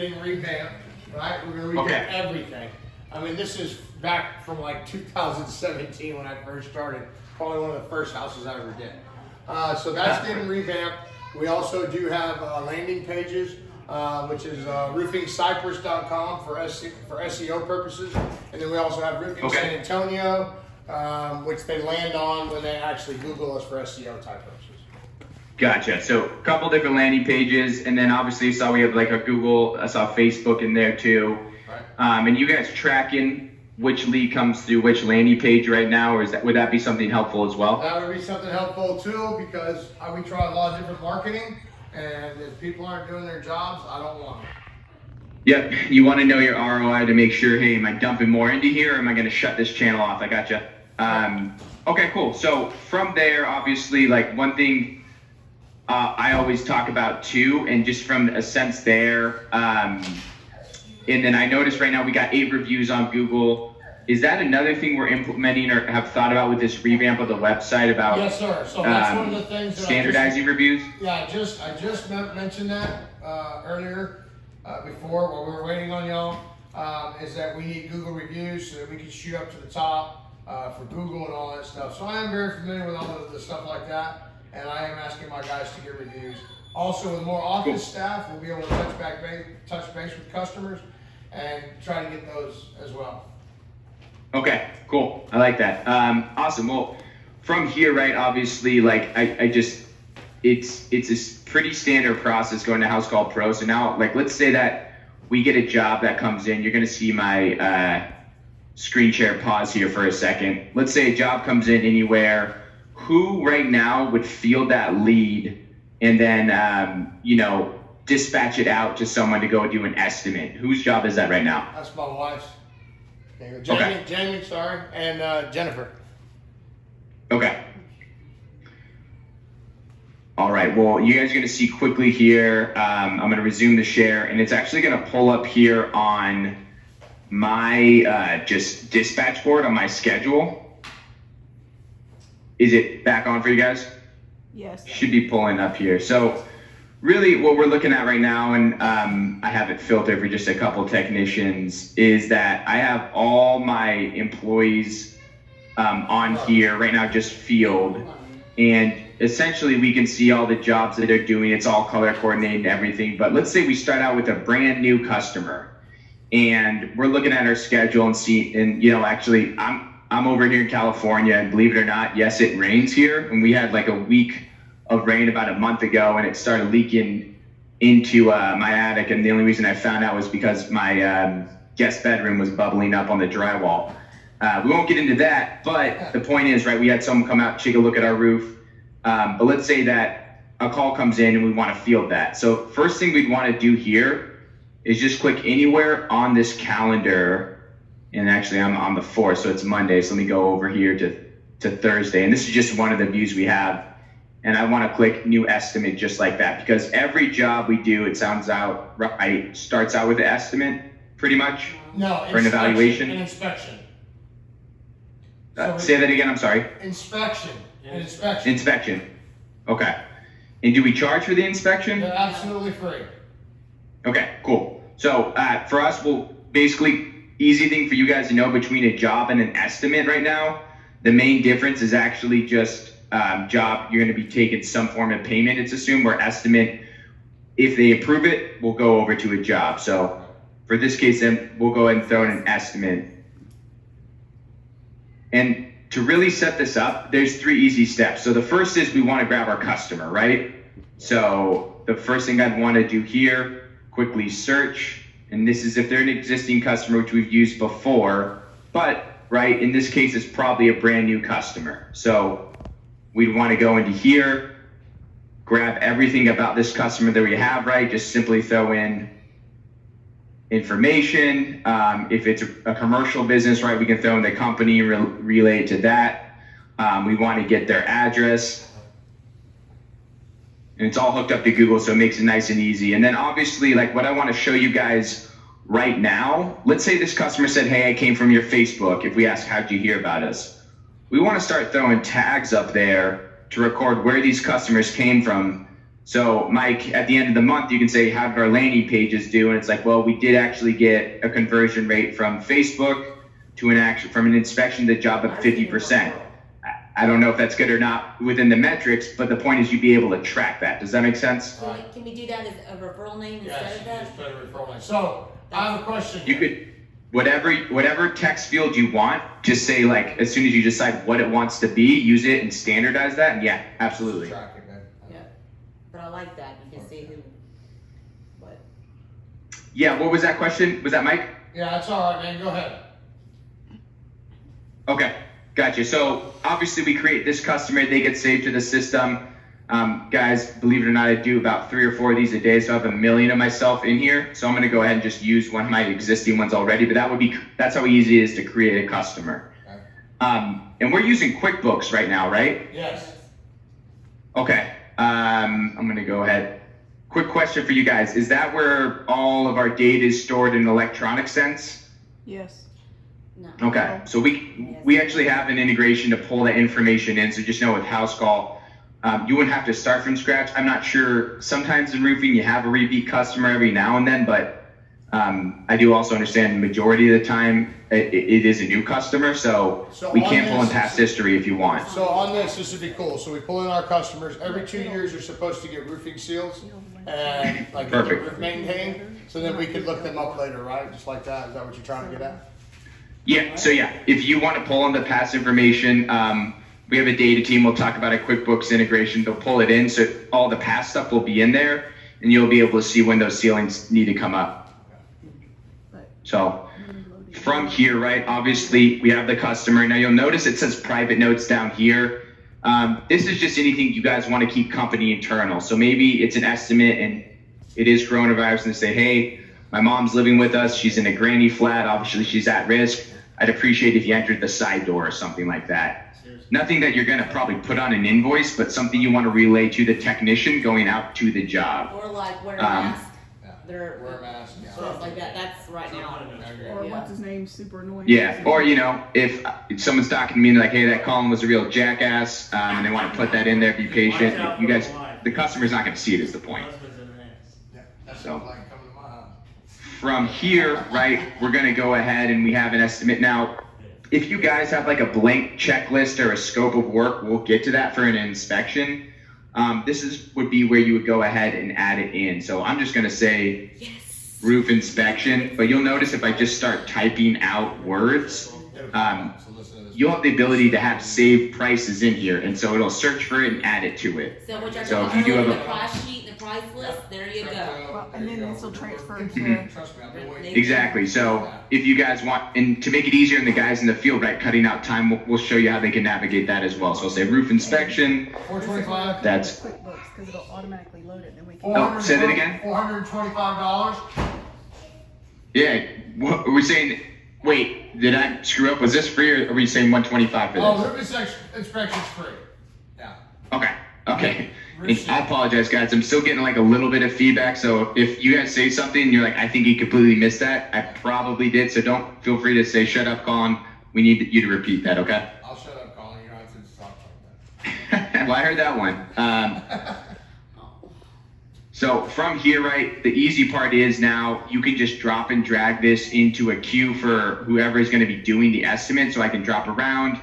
getting revamped, right? We're gonna revamp Okay. everything. I mean, this is back from like 2017 when I first started. Probably one of the first houses I ever did. So that's getting revamped. We also do have landing pages, which is roofingcypress.com for SEO purposes. And then we also have Roofing San Antonio, which they land on when they actually Google us for SEO type purposes. Gotcha. So a couple different landing pages, and then obviously you saw we have like a Google, I saw Facebook in there too. Right. And you guys tracking which lead comes through which landing page right now, or would that be something helpful as well? That would be something helpful too, because we try a lot of different marketing, and if people aren't doing their jobs, I don't want them. Yep. You want to know your ROI to make sure, hey, am I dumping more into here, or am I going to shut this channel off? I gotcha. Okay, cool. So from there, obviously, like one thing I always talk about too, and just from a sense there, and then I noticed right now we got 8 reviews on Google. Is that another thing we're implementing or have thought about with this revamp of the website about? Yes, sir. So that's one of the things that standardizing reviews? Yeah, I just mentioned that earlier before while we were waiting on y'all. Is that we need Google reviews so that we can shoot up to the top for Google and all that stuff. So I am very familiar with all of the stuff like that, and I am asking my guys to get reviews. Also, with more office staff, we'll be able to touch base with customers and try to get those as well. Okay, cool. I like that. Awesome. Well, from here, right, obviously, like I just, it's a pretty standard process going to House Call Pro. So now, like, let's say that we get a job that comes in. You're going to see my screen share pause here for a second. Let's say a job comes in anywhere. Who right now would field that lead and then, dispatch it out to someone to go do an estimate? Whose job is that right now? That's my wife's. Okay. Jamie, sorry, and Jennifer. Okay. All right. Well, you guys are going to see quickly here. I'm going to resume the share, and it's actually going to pull up here on my just dispatch board on my schedule. Is it back on for you guys? Yes. Should be pulling up here. So really what we're looking at right now, and I have it filtered for just a couple technicians, is that I have all my employees on here right now, just field. And essentially we can see all the jobs that they're doing. It's all color coordinated and everything. But let's say we start out with a brand new customer and we're looking at our schedule and see, and actually I'm over here in California, and believe it or not, yes, it rains here. And we had like a week of rain about a month ago, and it started leaking into my attic. And the only reason I found out was because my guest bedroom was bubbling up on the drywall. We won't get into that, but the point is, right, we had someone come out, take a look at our roof. But let's say that a call comes in and we want to field that. So first thing we'd want to do here is just click anywhere on this calendar. And actually I'm on the 4th, so it's Monday. So let me go over here to Thursday. And this is just one of the views we have. And I want to click new estimate just like that, because every job we do, it sounds out right, starts out with an estimate pretty much. No, for an evaluation. An inspection. Say that again, I'm sorry. Inspection. Inspection. Okay. And do we charge for the inspection? They're absolutely free. Okay, cool. So for us, we'll basically, easy thing for you guys to know between a job and an estimate right now, the main difference is actually just job, you're going to be taking some form of payment, it's assumed, where estimate, if they approve it, we'll go over to a job. So for this case, then we'll go ahead and throw in an estimate. And to really set this up, there's 3 easy steps. So the first is we want to grab our customer, right? So the first thing I'd want to do here, quickly search. And this is if they're an existing customer, which we've used before, but right, in this case, it's probably a brand new customer. So we'd want to go into here, grab everything about this customer that we have, right? Just simply throw in information. If it's a commercial business, right, we can throw in the company, relay to that. We want to get their address. And it's all hooked up to Google, so it makes it nice and easy. And then obviously, like what I want to show you guys right now, let's say this customer said, hey, I came from your Facebook. If we ask, how'd you hear about us? We want to start throwing tags up there to record where these customers came from. So Mike, at the end of the month, you can say, how did our landing pages do? And it's like, well, we did actually get a conversion rate from Facebook to from an inspection to job of 50%. I don't know if that's good or not within the metrics, but the point is you'd be able to track that. Does that make sense? Can we do that as a referral name instead Yes, of you that? just put a referral name. So, I have a question. You could, whatever text field you want, just say like, as soon as you decide what it wants to be, use it and standardize that. And yeah, absolutely. Track it, man. Yeah, but I like that, you can see who, what. Yeah, what was that question? Was that Mike? Yeah, that's all right, man. Go ahead. Okay, gotcha. So obviously we create this customer, they get saved to the system. Guys, believe it or not, I do about 3 or 4 of these a day, so I have 1 million of myself in here. So I'm gonna go ahead and just use one of my existing ones already, but that's how easy it is to create a customer. Okay. And we're using QuickBooks right now, right? Yes. Okay, I'm gonna go ahead. Quick question for you guys. Is that where all of our data is stored in electronic sense? Yes. No. Okay, so we actually have an integration to pull that information in. So just know with House Call, you wouldn't have to start from scratch. I'm not sure. Sometimes in roofing you have a repeat customer every now and then, but I do also understand the majority of the time it is a new customer. So we on can pull in this- past history if you want. So on this would be cool. So we pull in our customers. Every 2 years, you're supposed to get roofing seals and like get the Perfect. roof maintained. So then we could look them up later, right? Just like that. Is that what you're trying to get at? Yeah, so yeah, if you want to pull in the past information, we have a data team. We'll talk about a QuickBooks integration. They'll pull it in, so all the past stuff will be in there, and you'll be able to see when those ceilings need to come up. So from here, right, obviously we have the customer. Now you'll notice it says private notes down here. This is just anything you guys want to keep company internal. So maybe it's an estimate and it is coronavirus, and they say, hey, my mom's living with us. She's in a granny flat. Obviously she's at risk. I'd appreciate if you entered the side door or something like that. Nothing that you're gonna probably put on an invoice, but something you want to relay to the technician going out to the job. Or like wear a mask, Yeah. they're, Wear a mask. Yeah. stuff like that, that's right now. Or Yeah. what's his name? Super annoying. Yeah, or if someone's talking to me and they're like, hey, that Colin was a real jackass, and they want to put that in there, be patient. You guys, the customer's not gonna see it is the point. Yeah. That So- sounds like coming to my house. From here, right, we're gonna go ahead and we have an estimate. Now, if you guys have like a blank checklist or a scope of work, we'll get to that for an inspection. Would be where you would go ahead and add it in. So I'm just gonna say Yes. roof inspection, but you'll notice if I just start typing out words, So listen to this. you'll have the ability to have saved prices in here, and so it'll search for it and add it to it. So what you're So talking if you do about, have the a- price sheet and the price list, there you go. Well, and then this will transfer to. Trust me, I've been waiting. Exactly. So if you guys want, and to make it easier on the guys in the field, right, cutting out time, we'll show you how they can navigate that as well. So I'll say roof inspection. 425. That's QuickBooks because it'll automatically load it. Then we can. Oh, say that again? $425. yeah. We're saying. Wait, did I screw up? Was this free, or are we saying 125 for this? Oh, roof inspection's free. Yeah. Okay. Okay. And I apologize, guys. I'm still getting like a little bit of feedback. So if you guys say something and you're like, I think you completely missed that, I probably did. So don't feel free to say, shut up, Colin. We need you to repeat that, okay? I'll shut up, Colin. You don't have to talk like Well, I heard that one. So from here, right, the easy part is now you can just drop and drag this into a queue for whoever is going to be doing the estimate. So I can drop around.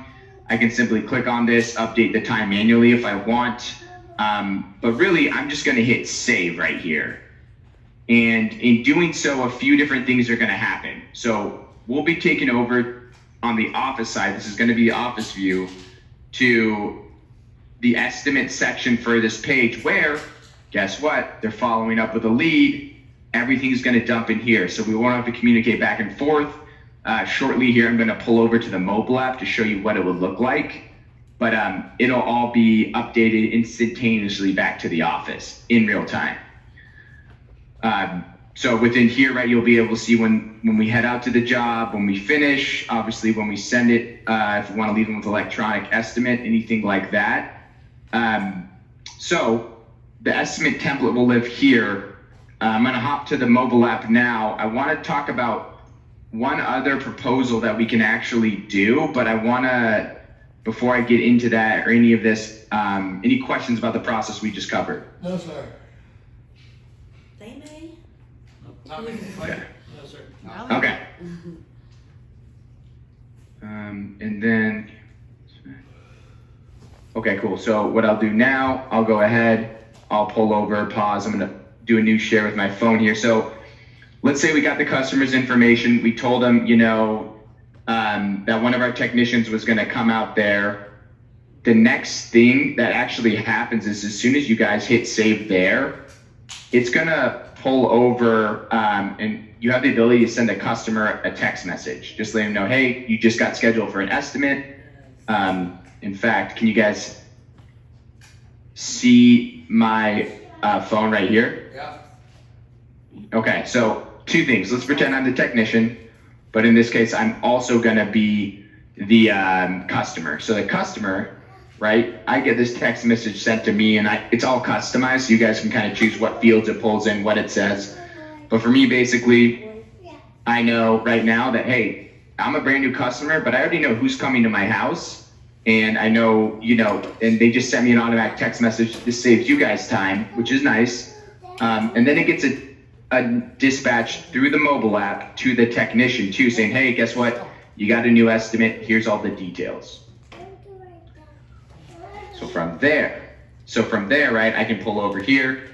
I can simply click on this, update the time manually if I want. But really, I'm just going to hit save right here. And in doing so, a few different things are going to happen. So we'll be taking over on the office side. This is going to be the office view to the estimate section for this page where, guess what? They're following up with a lead. Everything's going to dump in here. So we won't have to communicate back and forth. Shortly here, I'm going to pull over to the mobile app to show you what it would look like. But it'll all be updated instantaneously back to the office in real time. So within here, right, you'll be able to see when we head out to the job, when we finish, obviously when we send it, if we want to leave them with electronic estimate, anything like that. So the estimate template will live here. I'm going to hop to the mobile app now. I want to talk about one other proposal that we can actually do, but I want to before I get into that or any of this, any questions about the process we just covered? No, sir. They may. Not me. Okay. No, sir. Okay. And then, okay, cool. So what I'll do now, I'll go ahead, I'll pull over, pause. I'm gonna do a new share with my phone here. So let's say we got the customer's information. We told them, you know, that one of our technicians was gonna come out there. The next thing that actually happens is as soon as you guys hit save there, it's gonna pull over, and you have the ability to send the customer a text message. Just let them know, hey, you just got scheduled for an estimate. In fact, can you guys see my phone right here? Yeah. Okay, so two things. Let's pretend I'm the technician, but in this case, I'm also gonna be the customer. So the customer, right, I get this text message sent to me and it's all customized, so you guys can kind of choose what fields it pulls in, what it says. But for me, basically, I know right now that, hey, I'm a brand new customer, but I already know who's coming to my house. And I know, you know, and they just sent me an automatic text message. This saves you guys time, which is nice. And then it gets a dispatch through the mobile app to the technician too, saying, hey, guess what? You got a new estimate. Here's all the details. So from there, right, I can pull over here.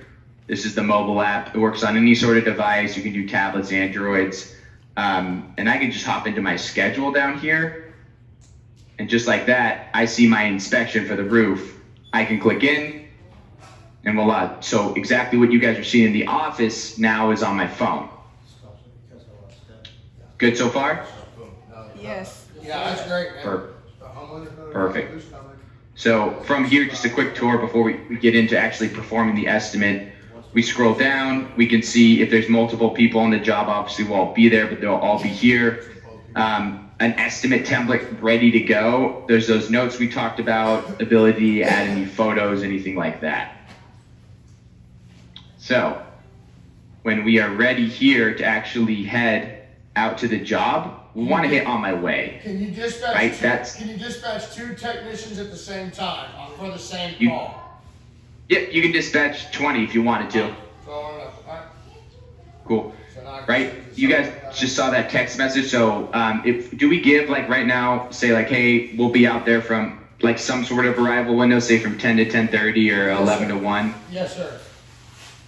This is the mobile app. It works on any sort of device. You can do tablets, Androids. And I can just hop into my schedule down here. And just like that, I see my inspection for the roof. I can click in and voila. So exactly what you guys are seeing in the office now is on my phone. Good so far? Yes. Yeah, that's great, man. Perfect. So from here, just a quick tour before we get into actually performing the estimate. We scroll down, we can see if there's multiple people on the job, obviously we'll all be there, but they'll all be here. An estimate template ready to go. There's those notes we talked about, ability to add any photos, anything like that. So when we are ready here to actually head out to the job, we want to hit on my way. Can you dispatch? Right, Two, that's- Can you dispatch two technicians at the same time for the same You- call? Yep, you can dispatch 20 if you wanted to. So, all right. Cool. So now I can Right? see You the guys same- just saw that text message. So do we give like right now, say like, hey, we'll be out there from like some sort of arrival window, say from 10 to 10:30 or 11 to 1? Yes, sir.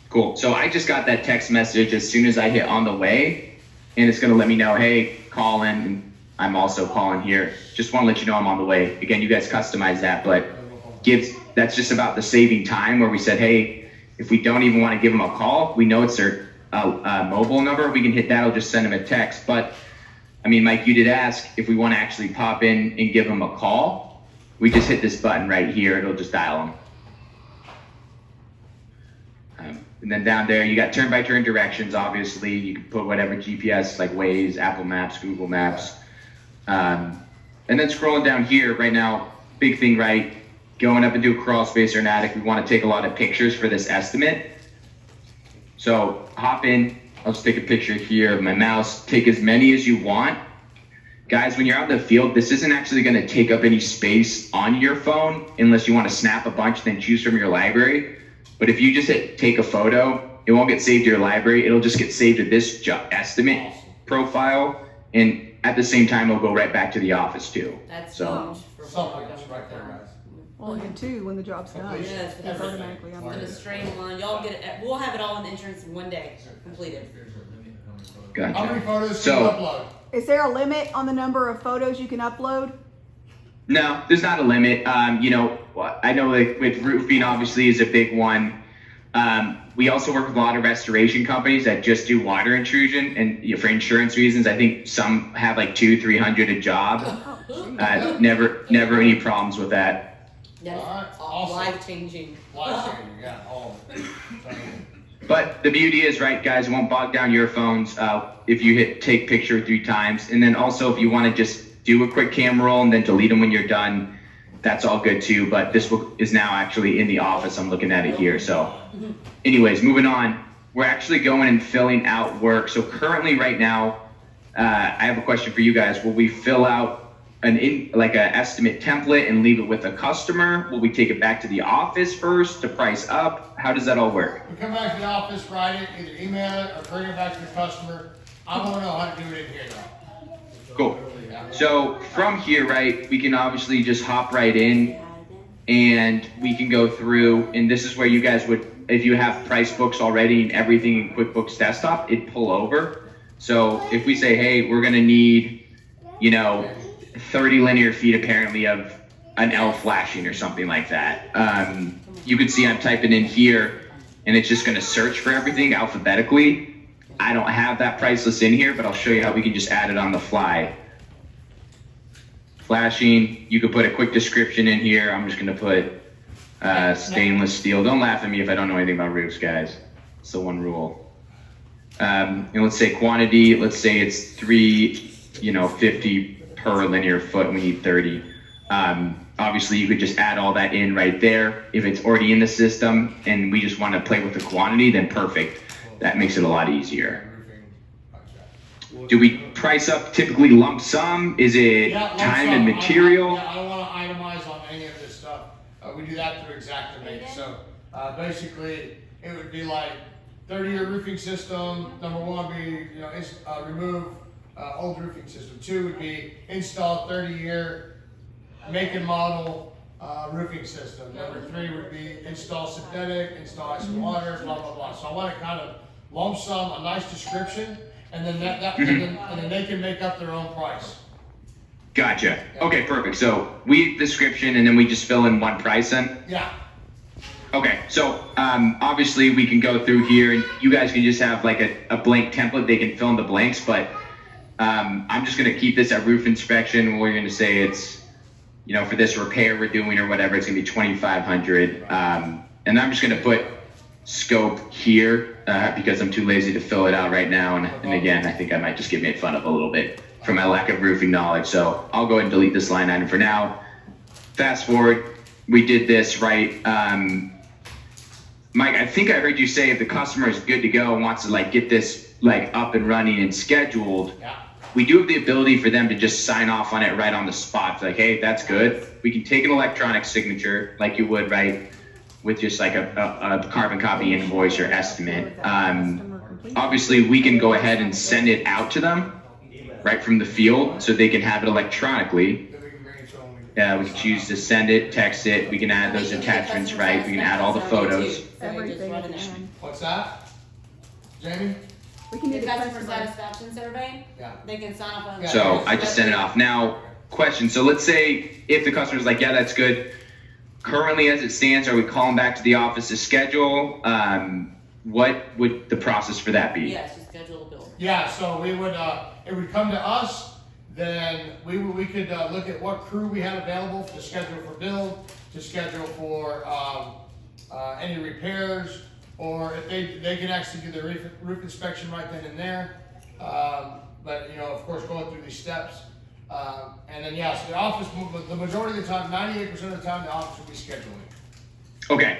Cool. So I just got that text message as soon as I hit on the way, and it's going to let me know, hey, call in. And I'm also calling here. Just want to let you know I'm on the way. Again, you guys customize that, but that's just about the saving time where we said, hey, if we don't even want to give them a call, we know it's their mobile number, we can hit that, I'll just send them a text. But I mean, Mike, you did ask if we want to actually pop in and give them a call. We just hit this button right here, it'll just dial them. And then down there, you got turn-by-turn directions, obviously. You can put whatever GPS, like Waze, Apple Maps, Google Maps. And then scrolling down here, right now, big thing, right? Going up into a crawl space or an attic, we want to take a lot of pictures for this estimate. So hop in, I'll just take a picture here of my mouse, take as many as you want. Guys, when you're out in the field, this isn't actually going to take up any space on your phone unless you want to snap a bunch, then choose from your library. But if you just hit take a photo, it won't get saved to your library. It'll just get saved to this estimate profile. And at the same time, it'll go right back to the office too. That's So- huge for Something people that's going right there, down. guys. Well, and two, when the job's done, Completion. Yes, it's Everything. automatically on Right. And there. a streamline, y'all get it, we'll have it all in insurance in one day, completed. How many Gotcha. photos can So- you upload? Is there a limit on the number of photos you can upload? No, there's not a limit. You know, I know like with roofing obviously is a big one. We also work with a lot of restoration companies that just do water intrusion, and you know, for insurance reasons, I think some have like 200-300 a job. Oh, geez. Never any problems with that. That's Alright, awesome. life changing. Life changing, yeah, all of it. But the beauty is, right, guys, it won't bog down your phones if you hit take picture 3 times. And then also if you want to just do a quick camera roll and then delete them when you're done, that's all good too. But this is now actually in the office. I'm looking at it here. So anyways, moving on, we're actually going and filling out work. So currently right now, I have a question for you guys. Will we fill out like a estimate template and leave it with a customer? Will we take it back to the office first to price up? How does that all work? We come back to the office, write it, either email it or bring it back to the customer. I wanna know how to do it in here though. Cool. So from here, right, we can obviously just hop right in and we can go through, and this is where you guys would, if you have price books already and everything in QuickBooks Desktop, it'd pull over. So if we say, hey, we're gonna need, 30 linear feet apparently of an L flashing or something like that. You can see I'm typing in here and it's just gonna search for everything alphabetically. I don't have that price list in here, but I'll show you how we can just add it on the fly. Flashing, you could put a quick description in here. I'm just gonna put stainless steel. Don't laugh at me if I don't know anything about roofs, guys. It's the one rule. And let's say quantity, let's say it's 350 per linear foot, we need 30. Obviously you could just add all that in right there. If it's already in the system and we just wanna play with the quantity, then perfect. That makes it a lot easier. Do we price up typically lump sum? Is it Yeah, lump time sum. and material? I don't wanna itemize on any of this stuff. We do that through Xactimate. So, basically, it would be like 30-year roofing system. Number one would be, remove old roofing system. Two would be install 30-year make and model roofing system. Number three would be install synthetic, install ice and water, blah, blah, blah. So I want to kind of lump sum, a nice description, and then and then they can make up their own price. Gotcha. Okay, perfect. So we description and then we just fill in one price then? Yeah. Okay, so obviously we can go through here and you guys can just have like a blank template. They can fill in the blanks, but I'm just gonna keep this at roof inspection. We're gonna say it's, for this repair we're doing or whatever, it's gonna be 2,500. And I'm just gonna put scope here because I'm too lazy to fill it out right now. And again, I think I might just get made fun of a little bit for my lack of roofing knowledge. So I'll go ahead and delete this line item for now. Fast forward, we did this right. Mike, I think I heard you say if the customer is good to go and wants to get this up and running and scheduled, Yeah. we do have the ability for them to just sign off on it right on the spot. Like, hey, that's good. We can take an electronic signature like you would, right, with just a carbon copy invoice or estimate. Obviously, we can go ahead and send it out to them right from the field so they can have it electronically. Then we can bring it to them. We can choose to send it, text it. We can add those attachments, right? We can add all the photos. Everything at the end. What's that? Jamie? We can do The the customer customer. satisfaction survey, Yeah. they can sign off on. Yeah. So I just sent it off. Now, question. So let's say if the customer's like, yeah, that's good. Currently, as it stands, are we calling back to the office to schedule? What would the process for that be? Yes, you schedule a bill. Yeah, so we would, it would come to us, then we could look at what crew we had available to schedule for build, to schedule for any repairs, or if they can actually do the roof inspection right then and there. But of course, going through these steps. And then yes, the office, the majority of the time, 98% of the time, the office will be scheduling. Okay.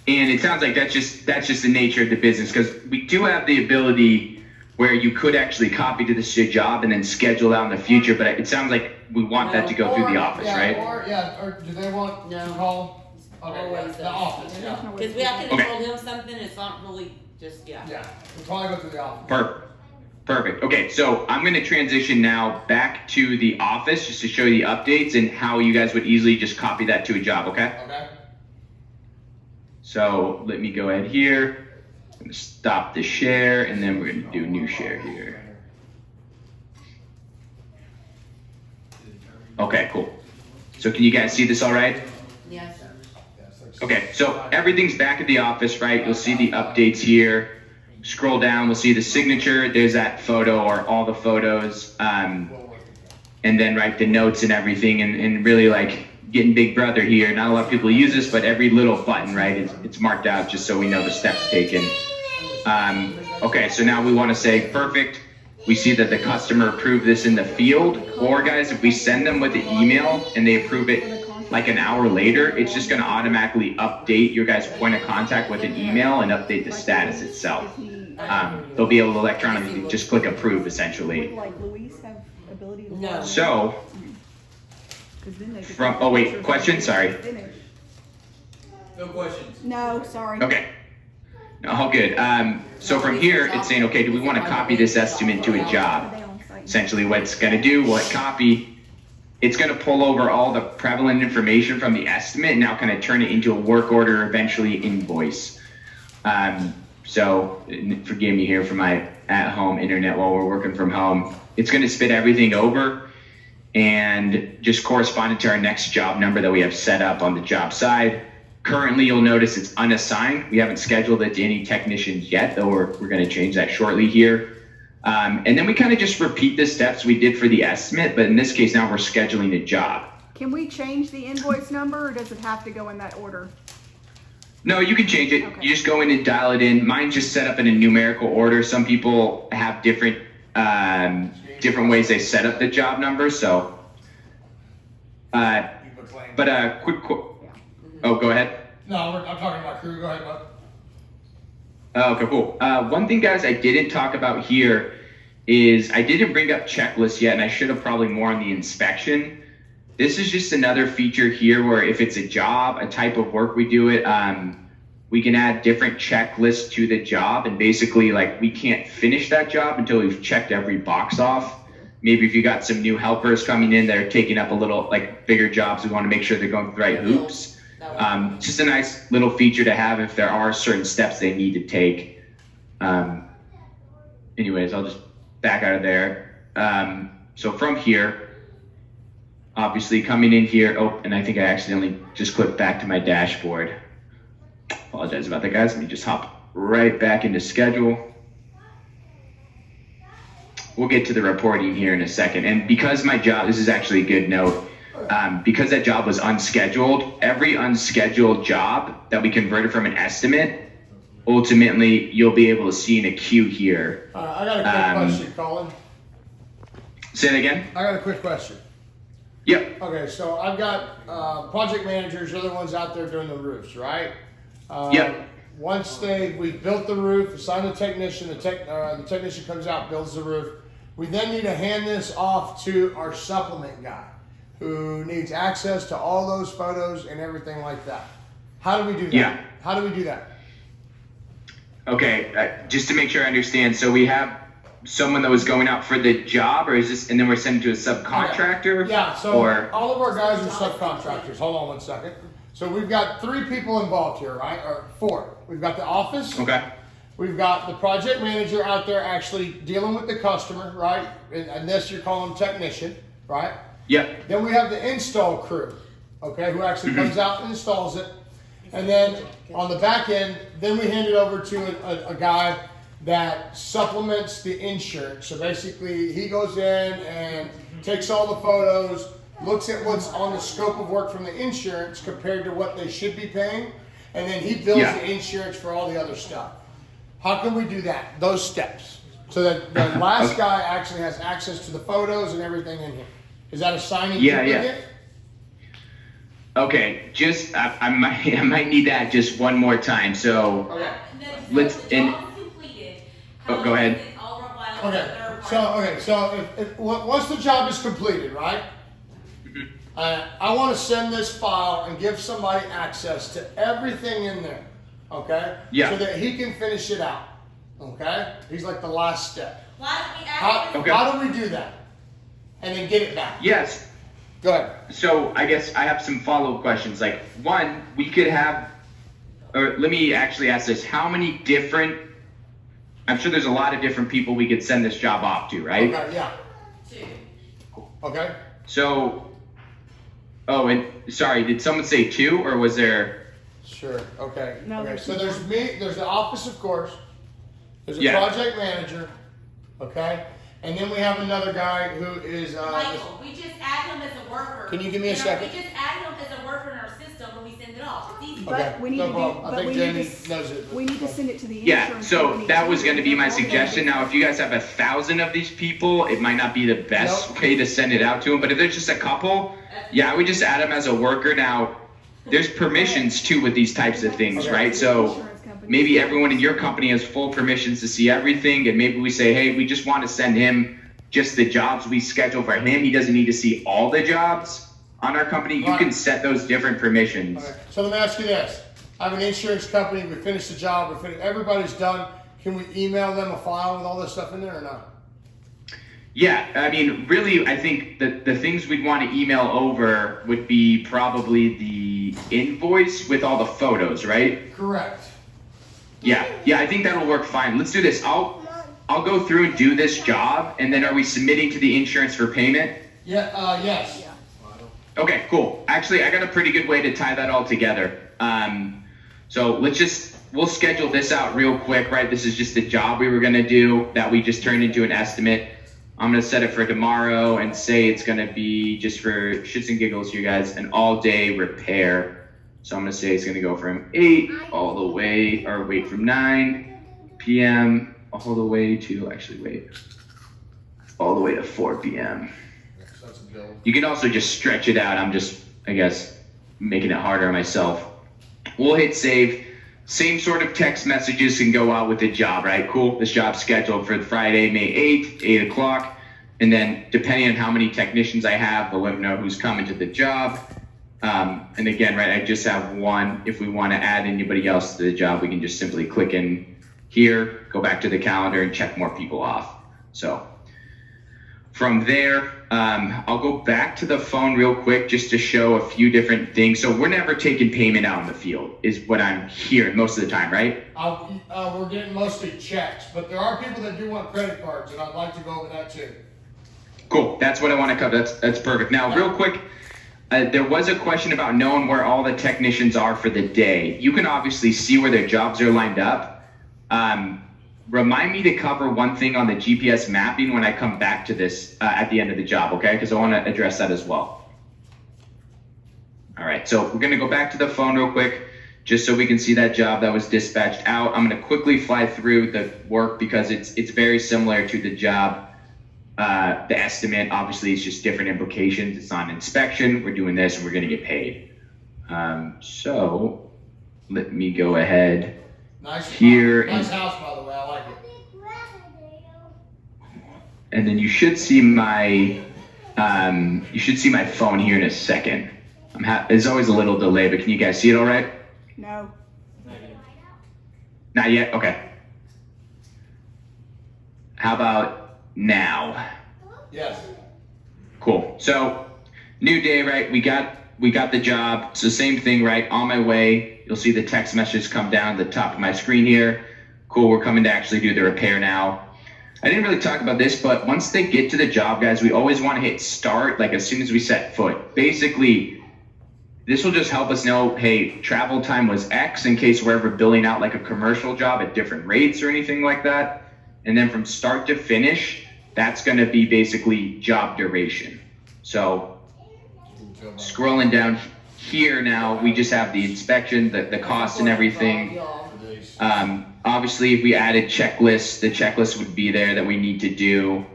And it sounds like that's just the nature of the business, because we do have the ability where you could actually copy to this job and then schedule out in the future, but it sounds like we want that to go through the office, right? Or do they want to No. call? Okay, Always the does. office, yeah. Because we have to Okay. control him something, it's not really just, yeah. Yeah, we'll probably go through the office. Perfect. Okay, so I'm going to transition now back to the office just to show you the updates and how you guys would easily just copy that to a job, okay? Okay? So let me go ahead here. I'm going to stop the share, and then we're going to do new share here. Okay, cool. So can you guys see this all right? Yes. Okay, so everything's back at the office, right? You'll see the updates here. Scroll down, we'll see the signature. There's that photo or all the photos. And then, right, the notes and everything. And really, getting Big Brother here. Not a lot of people use this, but every little button, right, it's marked out just so we know the steps taken. Okay, so now we want to say, perfect. We see that the customer approved this in the field. Or, guys, if we send them with the email and they approve it like an hour later, it's just going to automatically update your guys' point of contact with an email and update the status itself. They'll be able to electronically just click approve, essentially. Would Luis have ability to? No. So 'Cause then they could From, take oh wait, pictures question, of it. sorry. Finish. No questions. No, sorry. Okay. No, all good. So from here, it's saying, okay, do we want to copy this estimate to a Are job? they on site? Essentially what it's going to do, will it copy, it's going to pull over all the prevalent information from the estimate and now kind of turn it into a work order, eventually invoice. So forgive me here for my at-home internet while we're working from home. It's going to spit everything over and just correspond it to our next job number that we have set up on the job side. Currently, you'll notice it's unassigned. We haven't scheduled it to any technicians yet, though we're going to change that shortly here. And then we kind of just repeat the steps we did for the estimate, but in this case, now we're scheduling a job. Can we change the invoice number or does it have to go in that order? No, you can change it. Okay. You just go in and dial it in. Mine's just set up in a numerical order. Some people have different ways they set up the job number. So, but quick. Oh, go ahead. No, I'm talking about crew. Go ahead, bud. Oh, okay, cool. One thing, guys, I didn't talk about here is I didn't bring up checklists yet, and I should have probably more on the inspection. This is just another feature here where if it's a job, a type of work we do it, we can add different checklists to the job, and basically, like, we can't finish that job until we've checked every box off. Maybe if you got some new helpers coming in that are taking up a little, like, bigger jobs, we want to make sure they're going through the right hoops. Just a nice little feature to have if there are certain steps they need to take. Anyways, I'll just back out of there. So from here, obviously coming in here, oh, and I think I accidentally just clicked back to my dashboard. Apologize about that, guys. Let me just hop right back into schedule. We'll get to the reporting here in a second. And because my job, this is actually a good note, because that job was unscheduled, every unscheduled job that we converted from an estimate, ultimately you'll be able to see in a queue here. I got a quick question, Colin. Say that again? I got a quick question. Yep. Okay, so I've got project managers, they're the ones out there doing the roofs, right? Yep. Once we built the roof, assigned the technician, the technician comes out, builds the roof. We then need to hand this off to our supplement guy, who needs access to all those photos and everything like that. How do we do that? Yeah. How do we do that? Okay, just to make sure I understand, so we have someone that was going out for the job, or is this, and then we're sending to a subcontractor? Yeah, so Or, all of our guys are subcontractors. Hold on one second. So we've got 3 people involved here, right? Or 4. We've got the office. okay, We've got the project manager out there actually dealing with the customer, right? And this you're calling technician, right? yep, Then we have the install crew, okay, who actually comes out and installs it. And then on the back end, then we hand it over to a guy that supplements the insurance. So basically, he goes in and takes all the photos, looks at what's on the scope of work from the insurance compared to what they should be paying, and then he bills Yeah. the insurance for all the other stuff. How can we do that? Those steps. So that the last guy actually has access to the photos and everything in here. Is that a signing Yeah, duplicate? okay, just, I might need that just one more time, so, Okay. Let's- The and- job is completed. Oh, go ahead. How is it all provided to Okay, the third so party? once the job is completed, right? I want to send this file and give somebody access to everything in there, okay? Yeah. So that he can finish it out, okay? He's like the last step. Why don't we How, ask Okay. how do we do that? And then get it back. yes. Go ahead. So I guess I have some follow-up questions. Like, one, we could have, or let me actually ask this: how many different? I'm sure there's a lot of different people we could send this job off to, right? Okay, yeah. two? Okay. So, oh, and sorry, did someone say 2, or was there? Sure. Okay. No, Okay. there's So two there's more. me. There's the office, of course. There's a Yeah. project manager. Okay. And then we have another guy who is. Michael, we just add him as a worker. Can you give me a You know, second? We just add him as a worker in our system when we send it off. It's easy. But we need no to do- problem. I but think we need Jamie to knows it. We need to send it to the Yeah. insurance So company that too. was going to be my suggestion. Now, if you guys have 1,000 of these people, it might not be the best Nope. way to send it out to them. But if there's just a couple, yeah, I would just add them as a worker. Now, there's permissions too with these types of things, Okay. right? So Insurance company. maybe everyone in your company has full permissions to see everything, and maybe we say, hey, we just want to send him just the jobs we schedule for him. He doesn't need to see all the jobs. on our company, you Right. can set those different permissions. Okay, so let me ask you this. I have an insurance company, we finished the job, everybody's done. Can we email them a file with all this stuff in there or not? Yeah, I mean, really, I think the things we'd want to email over would be probably the invoice with all the photos, right? Correct. Yeah, I think that'll work fine. Let's do this. I'll go through and do this job, and then are we submitting to the insurance for payment? Yeah, yes. Okay, cool. Actually, I got a pretty good way to tie that all together. So we'll schedule this out real quick, right? This is just the job we were gonna do that we just turned into an estimate. I'm gonna set it for tomorrow and say it's gonna be, just for shits and giggles, you guys, an all-day repair. So I'm gonna say it's gonna go from 8 all the way, or wait, from 9 p.m. all the way to, all the way to 4 p.m. So that's a bill. You can also just stretch it out. I'm just, I guess, making it harder on myself. We'll hit save. Same sort of text messages can go out with the job, right? Cool. This job's scheduled for Friday, May 8th, 8 o'clock. And then depending on how many technicians I have, they'll let me know who's coming to the job. And again, right, I just have one. If we want to add anybody else to the job, we can just simply click in here, go back to the calendar and check more people off. So from there, I'll go back to the phone real quick just to show a few different things. So we're never taking payment out in the field is what I'm hearing most of the time, right? We're getting mostly checks, but there are people that do want credit cards, and I'd like to go over that too. Cool, that's what I want to cover. That's perfect. Now, real quick, there was a question about knowing where all the technicians are for the day. You can obviously see where their jobs are lined up. Remind me to cover one thing on the GPS mapping when I come back to this at the end of the job, okay? Because I want to address that as well. All right, so we're going to go back to the phone real quick just so we can see that job that was dispatched out. I'm going to quickly fly through the work because it's very similar to the job. The estimate, obviously, is just different implications. It's on inspection. We're doing this and we're going to get paid. So let me go ahead. Nice Here nice house, by the way. I like it. And then you should see my phone here in a second. There's always a little delay, but can you guys see it all right? No. Not yet? Okay. How about now? Yes. Cool. So, new day, right? We got the job. So same thing, right? On my way. You'll see the text message come down the top of my screen here. Cool, we're coming to actually do the repair now. I didn't really talk about this, but once they get to the job, guys, we always want to hit start, like as soon as we set foot. Basically, this will just help us know, hey, travel time was X in case we're ever billing out like a commercial job at different rates or anything like that. And then from start to finish, that's going to be basically job duration. So scrolling down here now, we just have the inspection, the cost and everything. Obviously, if we added checklists, the checklist would be there that we need to do.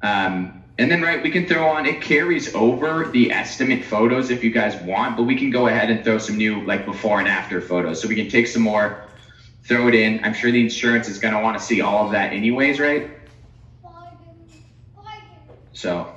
And then, right, we can throw on, it carries over the estimate photos if you guys want, but we can go ahead and throw some new, like, before and after photos. So we can take some more, throw it in. I'm sure the insurance is going to want to see all of that anyways, right? So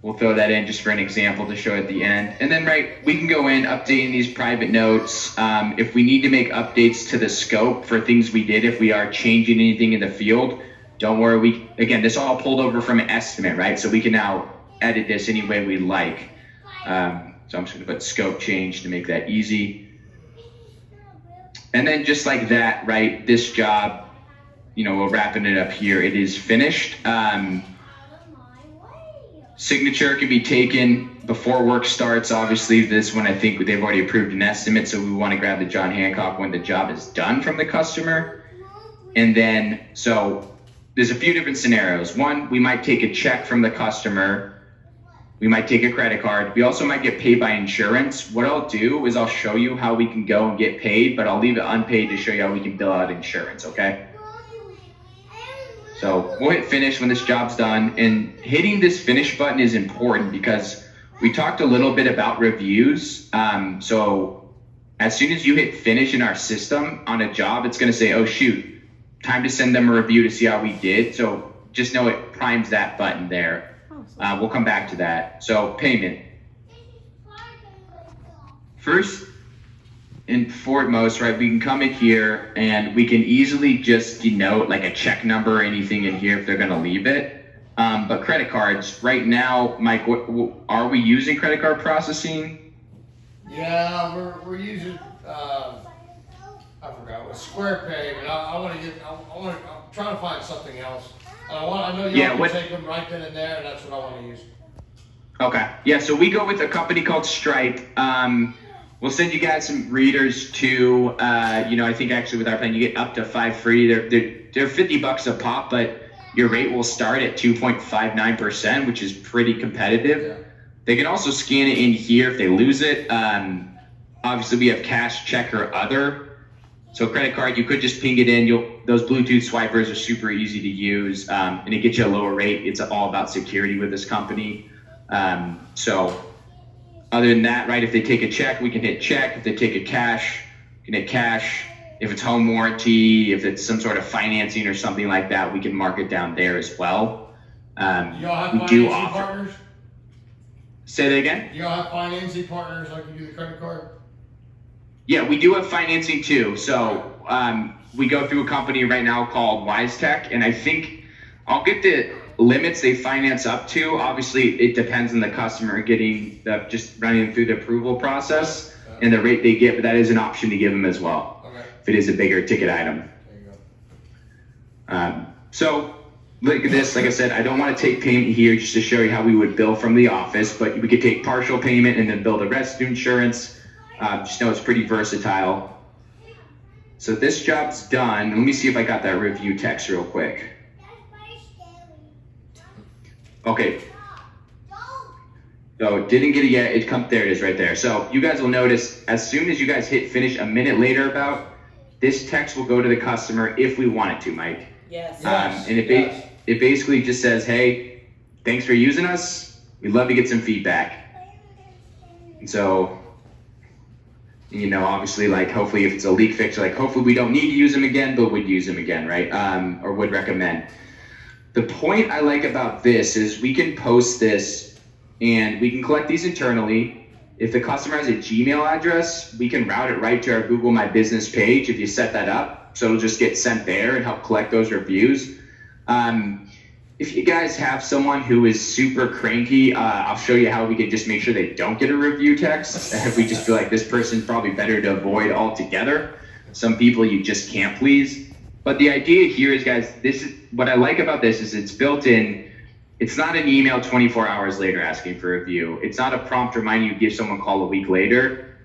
we'll throw that in just for an example to show at the end. And then, right, we can go in, updating these private notes. If we need to make updates to the scope for things we did, if we are changing anything in the field, don't worry. Again, this all pulled over from an estimate, right? So we can now edit this any way we like. So I'm just gonna put scope change to make that easy. And then just like that, right, this job, we're wrapping it up here. It is finished. Signature can be taken before work starts. Obviously, this one, I think they've already approved an estimate, so we want to grab the John Hancock when the job is done from the customer. And then, so there's a few different scenarios. One, we might take a check from the customer. We might take a credit card. We also might get paid by insurance. What I'll do is I'll show you how we can go and get paid, but I'll leave it unpaid to show you how we can bill out insurance, okay? So we'll hit finish when this job's done, and hitting this finish button is important because we talked a little bit about reviews. So as soon as you hit finish in our system on a job, it's gonna say, oh shoot, time to send them a review to see how we did. So just know it primes that button there. We'll come back to that. So payment. First and foremost, right, we can come in here and we can easily just denote like a check number or anything in here if they're gonna leave it. But credit cards, right now, Mike, are we using credit card processing? Yeah, we're using, I forgot, with Square Pay, but I'm trying to find something else. I know y'all can take them right then and there, and that's what I wanna use. Okay, yeah, so we go with a company called Stripe. We'll send you guys some readers too. I think actually with our plan, you get up to 5 free. They're $50 a pop, but your rate will start at 2.59%, which is pretty competitive. Yeah. They can also scan it in here if they lose it. Obviously, we have cash, check, or other. So credit card, you could just ping it in. Those Bluetooth swipers are super easy to use, and it gets you a lower rate. It's all about security with this company. So other than that, right, if they take a check, we can hit check. If they take a cash, we can hit cash. If it's home warranty, if it's some sort of financing or something like that, we can mark it down there as well. Y'all have We do financing offer. partners? Say that again? Y'all have financing partners like you do the credit card? Yeah, we do have financing too. So we go through a company right now called WiseTech, and I think I'll get the limits they finance up to. Obviously, it depends on the customer getting just running them through the approval process and the rate they get, but that is an option to give them as well. Okay, If it is a bigger ticket item. there you go. So look at this. Like I said, I don't want to take payment here just to show you how we would bill from the office, but we could take partial payment and then bill the rest through insurance. Just know it's pretty versatile. So this job's done. Let me see if I got that review text real quick. Okay. So didn't get it yet. There it is right there. So you guys will notice as soon as you guys hit finish a minute later this text will go to the customer if we want it to, Mike. Yes. Yes, And yes. it basically just says, hey, thanks for using us. We'd love to get some feedback. And so, obviously, like, hopefully if it's a leak fix, like, hopefully we don't need to use them again, but would use them again, right? Or would recommend. The point I like about this is we can post this and we can collect these internally. If the customer has a Gmail address, we can route it right to our Google My Business page if you set that up. So it'll just get sent there and help collect those reviews. If you guys have someone who is super cranky, I'll show you how we can just make sure they don't get a review text. If we just feel like this person's probably better to avoid altogether. Some people you just can't please. But the idea here is, guys, what I like about this is it's built in. It's not an email 24 hours later asking for a review. It's not a prompt reminding you to give someone a call a week later.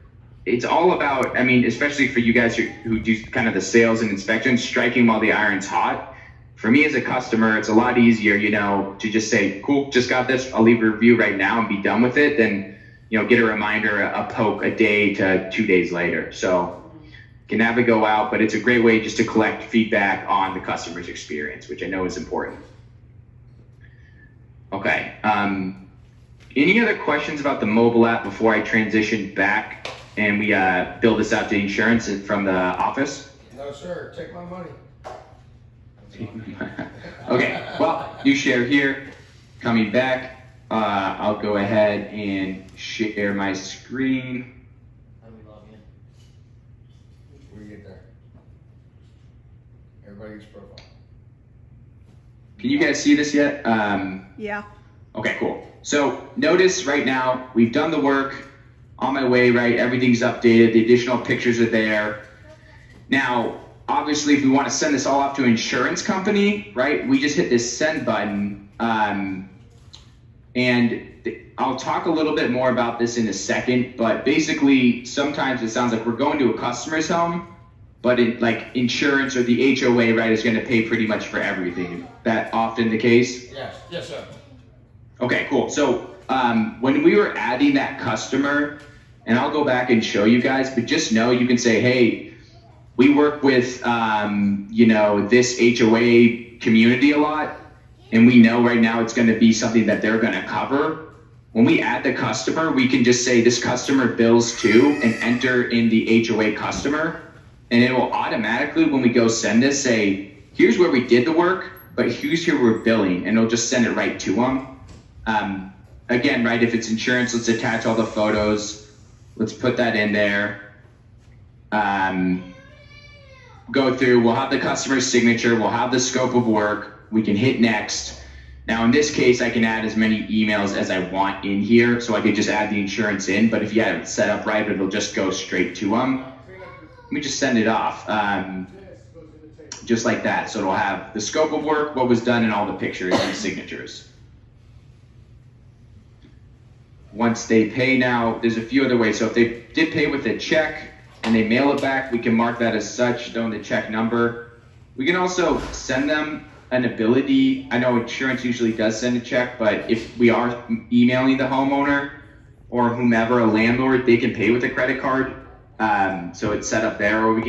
It's all about, especially for you guys who do kind of the sales and inspection, striking while the iron's hot. For me as a customer, it's a lot easier, to just say, cool, just got this. I'll leave a review right now and be done with it than, get a reminder, a poke a day to 2 days later. So can have it go out, but it's a great way just to collect feedback on the customer's experience, which I know is important. Okay. Any other questions about the mobile app before I transition back and we build this out to insurance from the office? No, sir, take my money. Okay, well, new share here. Coming back, I'll go ahead and share my screen. Let me log in. We get there. Everybody gets profile. Can you guys see this yet? Yeah. Okay, cool. So notice right now, we've done the work. On my way, right? Everything's updated. The additional pictures are there. Now, obviously, if we want to send this all off to an insurance company, right? We just hit this send button. And I'll talk a little bit more about this in a second, but basically, sometimes it sounds like we're going to a customer's home, but insurance or the HOA, right, is going to pay pretty much for everything. Is that often the case? Yes, sir. Okay, cool. So when we were adding that customer, and I'll go back and show you guys, but just know you can say, hey, we work with, this HOA community a lot, and we know right now it's going to be something that they're going to cover. When we add the customer, we can just say this customer bills to and enter in the HOA customer, and it will automatically, when we go send this, say, here's where we did the work, but here's here we're billing, and it'll just send it right to them. Again, right, if it's insurance, let's attach all the photos. Let's put that in there. Go through, we'll have the customer's signature, we'll have the scope of work, we can hit next. Now in this case, I can add as many emails as I want in here, so I could just add the insurance in, but if you have it set up right, it'll just go straight to them. Let me just send it off, just like that. So it'll have the scope of work, what was done, and all the pictures and signatures. Once they pay now, there's a few other ways. So if they did pay with a check and they mail it back, we can mark that as such, throw in the check number. We can also send them an ability. I know insurance usually does send a check, but if we are emailing the homeowner or whomever, a landlord, they can pay with a credit card. So it's set up there, or we can